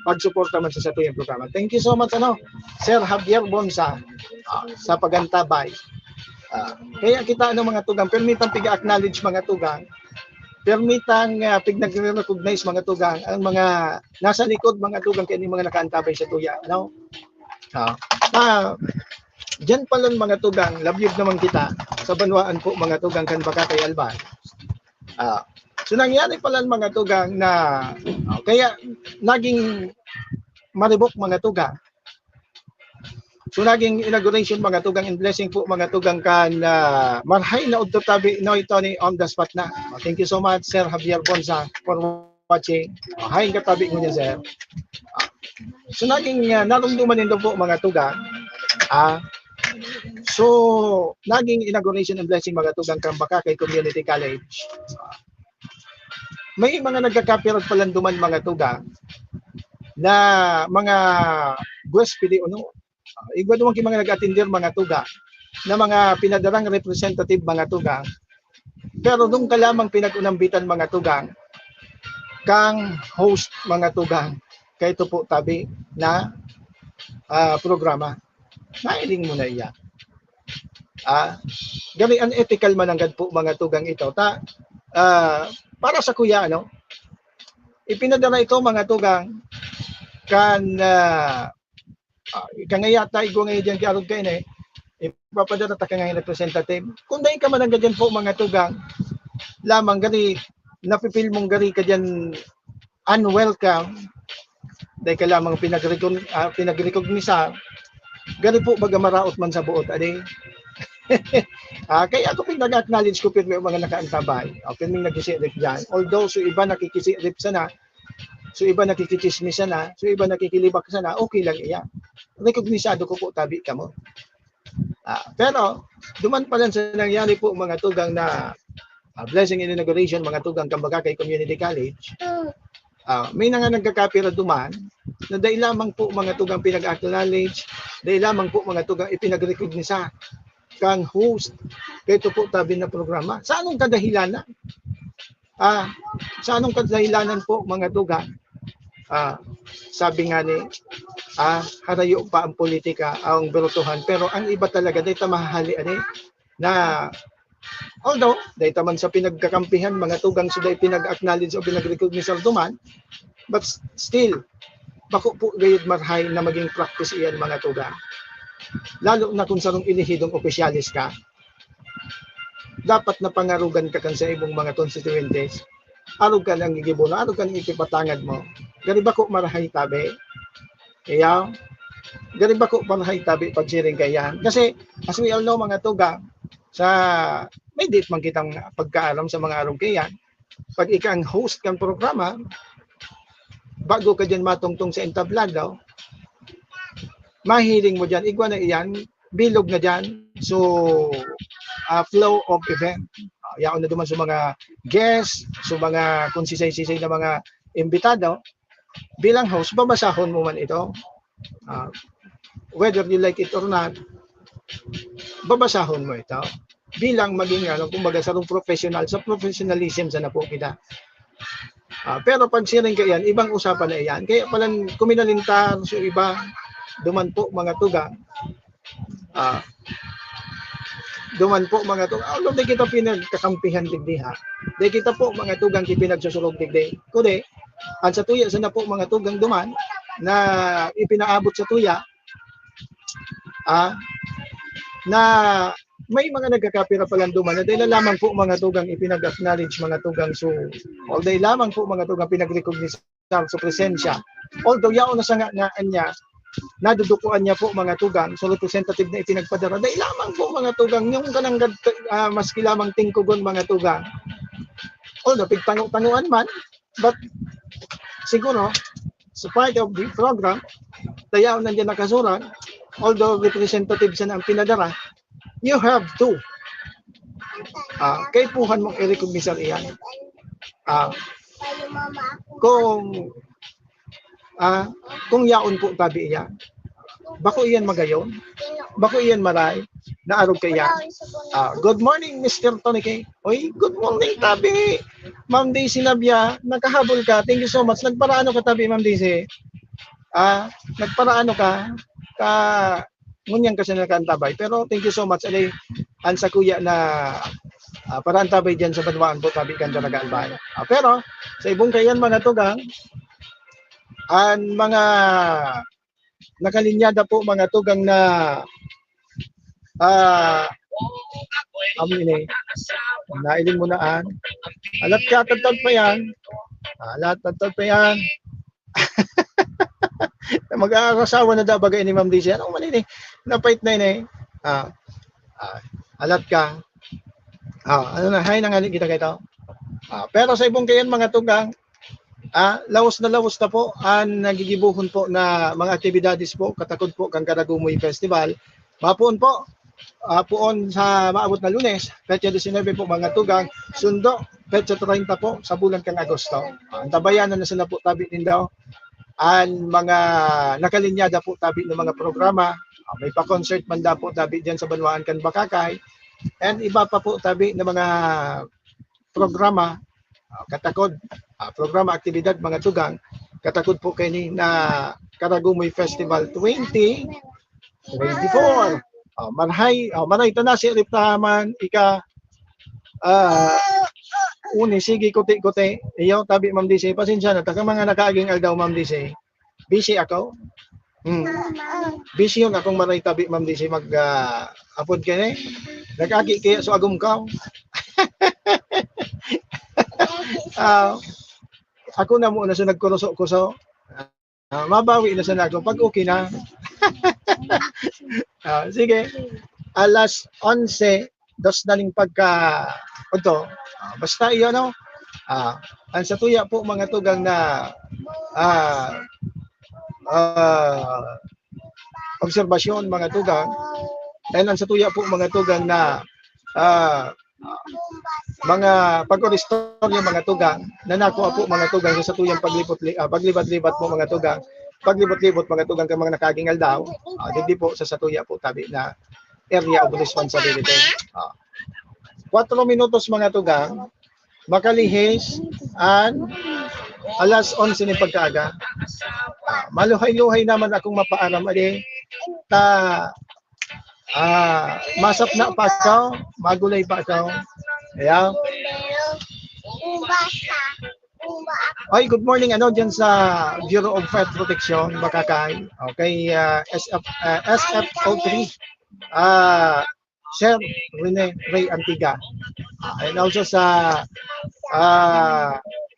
pagsuporta man sa satuyang programa. Thank you so much, Sir Javier Bonsa, sa pagantabay. Kaya kita mga tugang, permitang piga-acknowledge mga tugang, permitang pig-nag-recognize mga tugang, ang mga nasa likod mga tugang kaya mga nakaantabay sa tuya. Diyan pala mga tugang, labyog naman kita sa banwaan po mga tugang kan baka kay Alban. So nangyari pala mga tugang na kaya naging maribok mga tugang. So naging inauguration mga tugang and blessing po mga tugang kan marhay na udto tabi no ito ni on the spot na. Thank you so much Sir Javier Bonsa for watching. Hay ka tabi mo niya sir. So naging narumduman nito po mga tugang. So naging inauguration and blessing mga tugang kan Bakakay Community College. May mga nagka-copyright palanduman mga tugang na mga guwespili igwa duman ki mga nag-atender mga tugang na mga pinadarang representative mga tugang, pero doon ka lamang pinag-unambitan mga tugang kang host mga tugang kay ito po tabi na programa. Nailing mo na iya. Gani unethical man ang po mga tugang ito. Para sa kuya, ipinadala ito mga tugang kan kangayata igo ngayon dyan kiarog kayo na ipapadala ta kangayang representative. Kung dahil ka man ang ganyan po mga tugang, lamang gani, napipil mong gani ka dyan unwelcome, dahil ka lamang pinag-recognisa, gani po baga maraot man sa buot, adi. Kaya ako pinag-acknowledge ko pero mga nakaantabay. Pero may nagkisirip dyan. Although so iba nakikisirip sana, so iba nakikichismis sana, so iba nakikilibak sana, okay lang iyan. Recognisado ko po tabi ka mo. Pero duman pa lang sa nangyari po mga tugang na blessing in inauguration, mga tugang Bakakay Community College. May nga nagkakapira duman na dahil lamang po mga tugang pinag-acknowledge, dahil lamang po mga tugang ipinag-recognisa kang host kaya po tabi na programa. Sa anong kadahilanan? Sa anong kadahilanan po mga tugang? Sabi nga ni harayo pa ang politika ang berutuhan, pero ang iba talaga dahil mahahali na although dahil taman sa pinagkakampihan mga tugang sila pinag-acknowledge o pinag-recognize duman, but still bako po gayud marhay na maging practice iyan mga tugang. Lalo na kung sarong ilihidong opisyalis ka, dapat na pangarugan ka kan sa ibong mga constituentes, arog ka ng gigibono, arog ka ng ikipatangad mo. Gani ba ko marahay tabi? Kaya, gani ba ko marahay tabi pag-sharing kaya? Kasi, as we all know mga tugang, may date man kitang pagkaalam sa mga arog kaya, pag ika ang host kang programa, bago ka dyan matungtong sa entablado, mahiling mo dyan, igwa na iyan, bilog na dyan, so flow of event. Yaon na duman sa mga guests, sa mga kung sisay-sisay na mga imbitado, bilang host, babasahon mo man ito. Whether you like it or not, babasahon mo ito. Bilang maging, kumbaga sa professional, sa professionalism sa na po kita. Pero pag sharing ka yan, ibang usapan na yan. Kaya palang kuminalintar, so iba, duman po mga tugang. Duman po mga tugang. Although di kita pinagkakampihan digdiha. Di kita po mga tugang pinagsusulog digdi. Kundi, ang sa tuya sana po mga tugang duman na ipinaabot sa tuya na may mga nagkakapira palang duman na dahil lamang po mga tugang ipinag-acknowledge mga tugang so all day lamang po mga tugang pinag-recognize sa presensya. Although yaon na sa nga niya nadudukuan niya po mga tugang so representative na ipinagpadara dahil lamang po mga tugang yung kanang maski lamang tingkugon mga tugang although pigtango-tanguan man but siguro sa part of the program tayaw nandiyan nakasurat although representative sa ang pinadara you have to kay puhan mong i-recognize iyan kung kung yaon po tabi iya. Bako iyan magayon. Bako iyan maray. Naarog kaya. Good morning, Mr. Tony K. Oy, good morning, tabi. Ma'am Daisy Nabia, nakahabol ka. Thank you so much. Nagparaano ka, tabi, Ma'am Daisy? Nagparaano ka? Ngunyan kasi nakaantabay. Pero thank you so much. Alay, ansa kuya na para antabay dyan sa Banwaan po, tabi kan talaga albay. Pero, sa ibong kayan mga tugang, ang mga nakalinyada po mga tugang na nailin mo naan. Alat ka, tatag pa yan. Alat, tatag pa yan. Mag-aasawa na daw bagay ni Ma'am Daisy. Anong manini? Napait na yun alat ka. Ano na, hay nangalit kita kayo. Pero sa ibong kayan mga tugang, lawas na po ang nagigibuhon po na mga aktibidades po, katakod po kang Karagumoy Festival. Mapuon po, puon sa maabot na Lunes, petsa 19 po mga tugang, sundo, petsa 30 po sa bulan kang Agosto. Ang tabayanan na sila po tabi din daw, ang mga nakalinyada po tabi ng mga programa, may pa-concert man daw po tabi dyan sa Banwaan kan Bakakay, and iba pa po tabi ng mga programa, katakod, programa, aktibidad, mga tugang, katakod po kayo na Karagumoy Festival 2024. Maray ito na si Riptaman, uni, sige, kuti. Iyo, tabi, Ma'am Daisy, pasensya na, taka mga nakaaging aldaw, Ma'am Daisy. Busy ako? Busy yun akong maray tabi, Ma'am Daisy, mag-upload kayo nag-agi kaya so agum ka. Ako na muna sa nagkuruso-kuso. Mabawi na sa nako pag okay na. Sige. Alas 11, dos naling pagka ito. Basta iyon, no? Ang sa tuya po mga tugang na obserbasyon mga tugang. And ang sa tuya po mga tugang na mga pag-oristorya mga tugang na nakuha po mga tugang sa tuyang paglibat-libat po mga tugang, paglibot-libot mga tugang ka mga nakaging aldaw, hindi po sa satuya po tabi na area of responsibility. 4 minutos mga tugang, makalihis and alas 11 ni pagkaaga. Maluhay-luhay naman akong mapaaram masap na pa ikaw, magulay pa ikaw. Ayan. Ay, good morning dyan sa Bureau of Fire Protection, Bakakay. Okay, SFO3. Sir Rene Ray Antiga. And also sa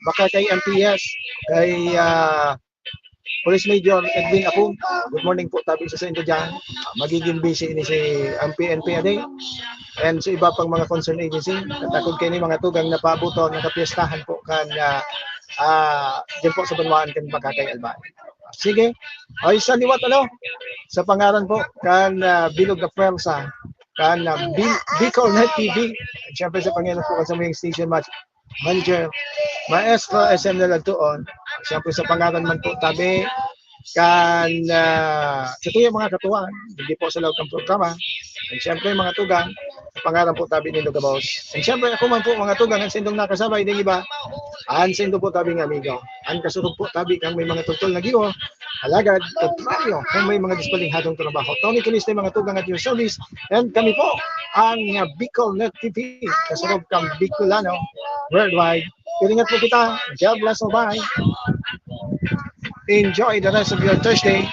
Bakakay MPS, kay Police Major Edwin Apung. Good morning po tabi sa inyo dyan. Magiging busy ini si PNP aday. And sa iba pang mga concern agency. Katakod kayo ni mga tugang na pabuto, nakapiestahan po kan dyan po sa Banwaan kan Bakakay Albay. Sige. Ay sa liwat sa pangaran po kan Bilog na Pwersa, kan Bicol Net TV. At syempre sa Panginoon po kan sa mga station match manager Maestro SM Nalagtuon. Siyempre sa pangalan man po tabi kan sa tuyang mga katuwaan, hindi po sa loob ng programa. And siyempre mga tugang, pangalan po tabi ni Lugabos. And siyempre ako man po mga tugang, ang sindong nakasabay din iba, ang sindo po tabi ng amigo. Ang kasurog po tabi kang may mga tutol na giyo, alagad, kontraryo, kung may mga dispalinghadong trabaho. Tony Caliste, mga tugang at your service. And kami po, ang Bicol Net TV, kasurog kang Bicolano, worldwide. Piringat po kita. God bless. Bye. Enjoy the rest of your Thursday.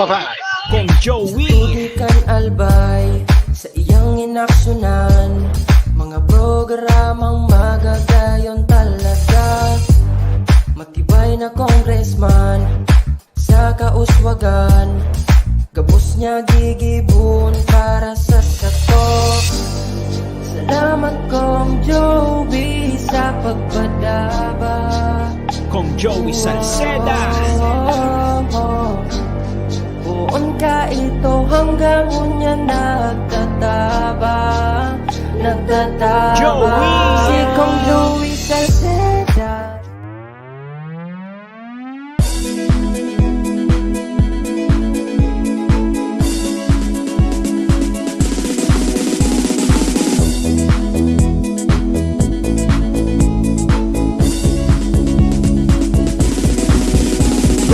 Bye-bye. Kung Joey. Tugikan albay sa iyang inaksyonan, mga programang magagayon talaga. Matibay na congressman sa kauswagan, gabos niya gigibon para sa sato. Salamat kong Joey sa pagpadaba. Kung Joey Salceda. Buon ka ito hanggang unya nagtataba. Joey. Si Kong Joey Salceda.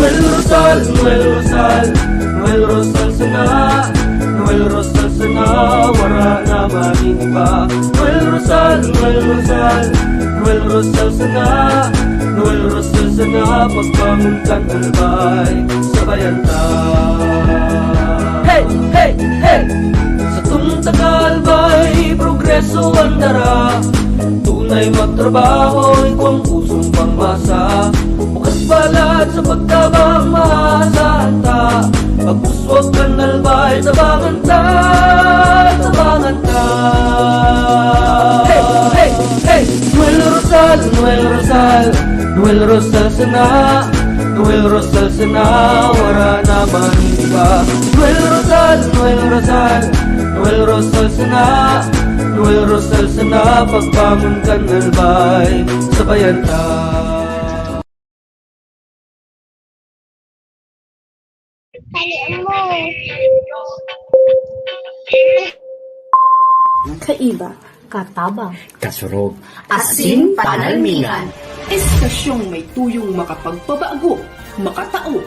Noel Rosal, Noel Rosal, Noel Rosal sana, Noel Rosal sana, wala na manigiba. Noel Rosal, Noel Rosal, Noel Rosal sana, Noel Rosal sana, pagbangon kan albay, sabayan ta. Hey, hey, hey! Sa tuntagalbay, progreso ang dara. Tunay magtrabaho, ikaw ang pusong pangmasa. Bukas balat sa pagtabang maasahan ta. Pagpuswag kan albay, tabangan ta, tabangan ta. Hey, hey, hey! Noel Rosal, Noel Rosal, Noel Rosal sana, Noel Rosal sana, wala na manigiba. Noel Rosal, Noel Rosal, Noel Rosal sana, Noel Rosal sana, pagbangon kan albay, sabayan ta. Kaiba, katabang, Kasurog, asin panalmingan. Estasyong may tuyong makapagpabago, makatao,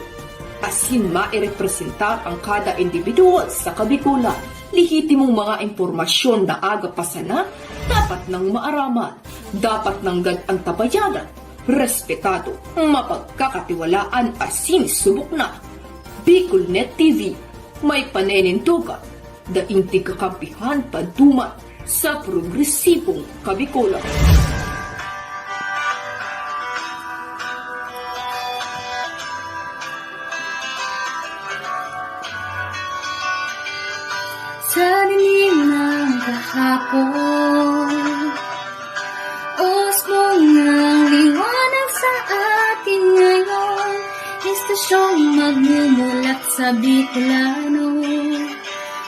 asin mairepresentar ang kada individual sa kabikulan. Lihitimong mga impormasyon na aga pa sana, dapat nang maaraman, dapat nang antabayanan, respetado, mapagkakatiwalaan asin subok na. Bicolnet TV, may panenintugan, daing tigkakampihan paduman sa progresibong kabikulan. sa dilim ng kahapon. Osmong ng liwanag sa atin ngayon, estasyong magmumulat sa Bicolano,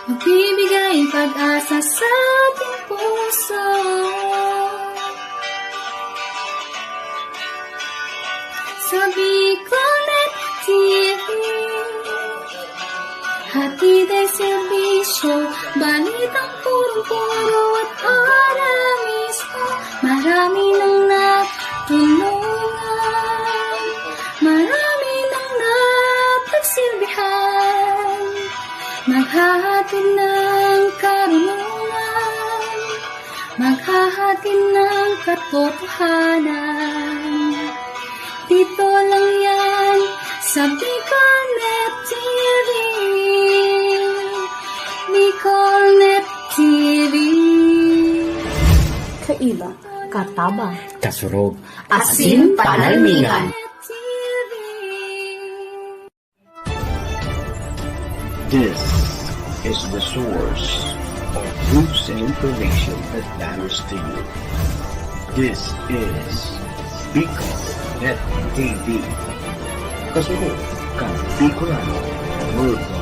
magbibigay pag-asa sa ating puso. Sa Bicolnet TV, hatid ay serbisyo, balitang puro-puro at para mismo. Marami nang natulungan, marami nang napagsilbihan, maghahatid ng karunungan, maghahatid ng katotohanan. Dito lang yan sa Bicolnet TV. Bicolnet TV. Kaiba, katabang, Kasurog, asin panalmingan. This is the source of news and information that matters to you. This is Bicolnet TV. Kasurog, kang Bicolano, worldwide.